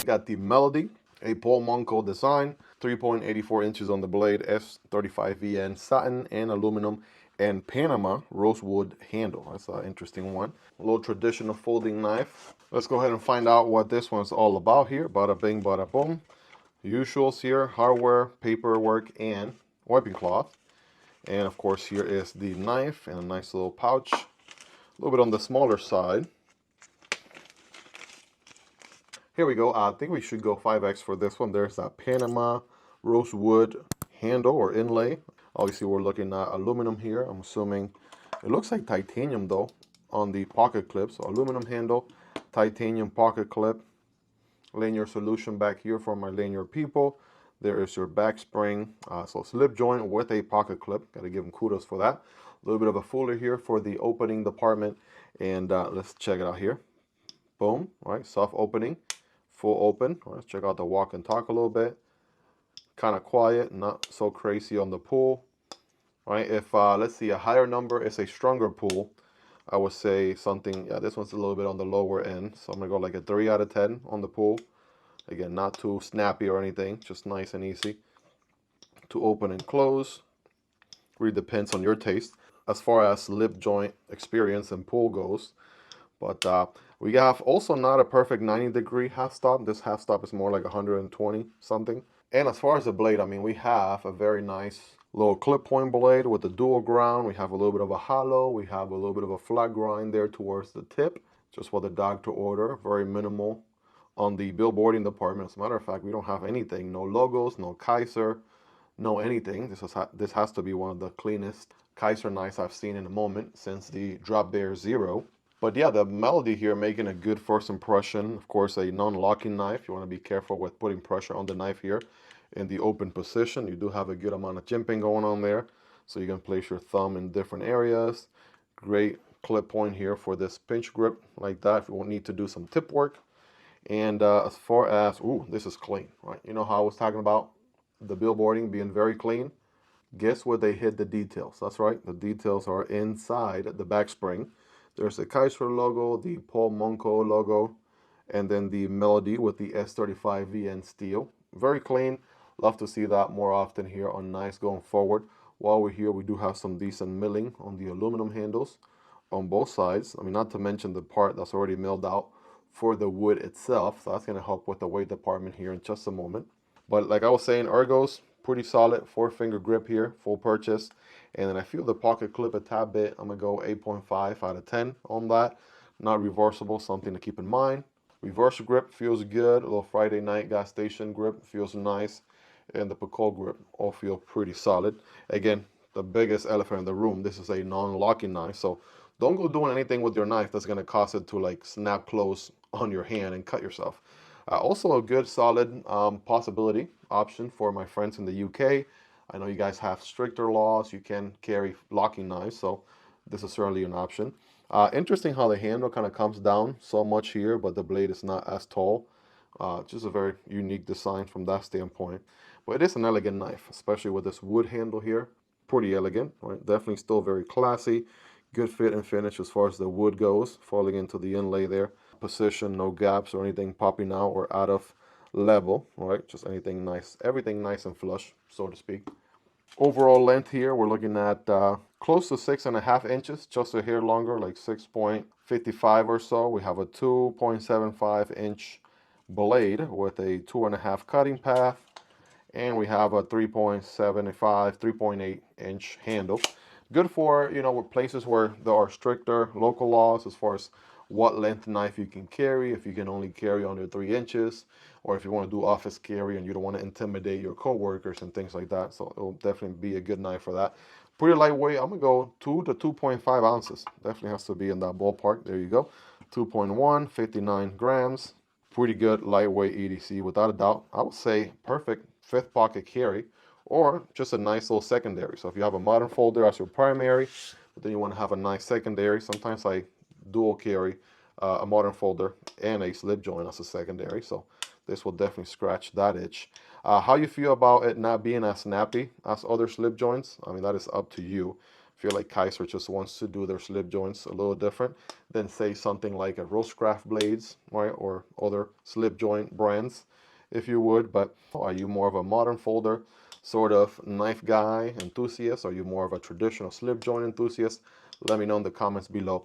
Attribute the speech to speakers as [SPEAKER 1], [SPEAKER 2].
[SPEAKER 1] Got the Melody, a Paul Monco design, 3.84 inches on the blade, S35VN satin and aluminum and Panama rosewood handle. That's an interesting one. A little traditional folding knife. Let's go ahead and find out what this one's all about here. Bada bing, bada boom. Usuals here, hardware, paperwork, and wiping cloth. And of course here is the knife and a nice little pouch. A little bit on the smaller side. Here we go. I think we should go 5X for this one. There's that Panama rosewood handle or inlay. Obviously we're looking at aluminum here. I'm assuming it looks like titanium though on the pocket clip. So aluminum handle, titanium pocket clip. Linear solution back here for my linear people. There is your back spring, so slip joint with a pocket clip. Got to give them kudos for that. A little bit of a fuller here for the opening department, and let's check it out here. Boom, all right, soft opening, full open. All right, let's check out the walk and talk a little bit. Kind of quiet, not so crazy on the pull. All right, if let's see, a higher number is a stronger pull. I would say something, yeah, this one's a little bit on the lower end. So I'm going to go like a 3 out of 10 on the pull. Again, not too snappy or anything, just nice and easy to open and close. Really depends on your taste as far as lip joint experience and pull goes. But we have also not a perfect 90-degree half stop. This half stop is more like 120 something. And as far as the blade, I mean, we have a very nice little clip point blade with the dual ground. We have a little bit of a hollow. We have a little bit of a flat grind there towards the tip, just for the dog to order. Very minimal on the billboarding department. As a matter of fact, we don't have anything. No logos, no Kizer, no anything. This has to be one of the cleanest Kizer knives I've seen in a moment since the Drop Bear Zero. But yeah, the Melody here making a good first impression. Of course, a non-locking knife. You want to be careful with putting pressure on the knife here in the open position. You do have a good amount of jimping going on there, so you can place your thumb in different areas. Great clip point here for this pinch grip like that if you won't need to do some tip work. And as far as, ooh, this is clean, right? You know how I was talking about the billboarding being very clean? Guess where they hid the details? That's right, the details are inside the back spring. There's the Kizer logo, the Paul Monco logo, and then the Melody with the S35VN steel. Very clean. Love to see that more often here on knives going forward. While we're here, we do have some decent milling on the aluminum handles on both sides. I mean, not to mention the part that's already milled out for the wood itself. So that's going to help with the weight department here in just a moment. But like I was saying, Ergos, pretty solid 4-finger grip here, full purchase. And then I feel the pocket clip a tad bit. I'm going to go 8.5 out of 10 on that. Not reversible, something to keep in mind. Reverse grip feels good. A little Friday night gas station grip feels nice. And the Picot grip all feel pretty solid. Again, the biggest elephant in the room, this is a non-locking knife. So don't go doing anything with your knife that's going to cause it to like snap close on your hand and cut yourself. Also a good solid possibility option for my friends in the UK. I know you guys have stricter laws. You can carry locking knives, so this is certainly an option. Interesting how the handle kind of comes down so much here, but the blade is not as tall. Just a very unique design from that standpoint. But it is an elegant knife, especially with this wood handle here. Pretty elegant, right? Definitely still very classy. Good fit and finish as far as the wood goes, falling into the inlay there. Position, no gaps or anything popping out or out of level, right? Just anything nice, everything nice and flush, so to speak. Overall length here, we're looking at close to 6.5 inches, just a hair longer, like 6.55 or so. We have a 2.75 inch blade with a 2.5 cutting path, and we have a 3.75, 3.8 inch handle. Good for, you know, places where there are stricter local laws as far as what length knife you can carry, if you can only carry under 3 inches, or if you want to do office carry and you don't want to intimidate your coworkers and things like that. So it'll definitely be a good knife for that. Pretty lightweight. I'm going to go 2 to 2.5 ounces. Definitely has to be in that ballpark. There you go. 2.1, 59 grams. Pretty good lightweight EDC without a doubt. I would say perfect fifth pocket carry, or just a nice little secondary. So if you have a modern folder as your primary, but then you want to have a nice secondary, sometimes I dual carry a modern folder and a slip joint as a secondary. So this will definitely scratch that itch. How you feel about it not being as snappy as other slip joints, I mean, that is up to you. If feel like Kizer just wants to do their slip joints a little different than say something like a Rosecraft blades, right, or other slip joint brands, if you would. But are you more of a modern folder sort of knife guy enthusiast? Are you more of a traditional slip joint enthusiast? Let me know in the comments below.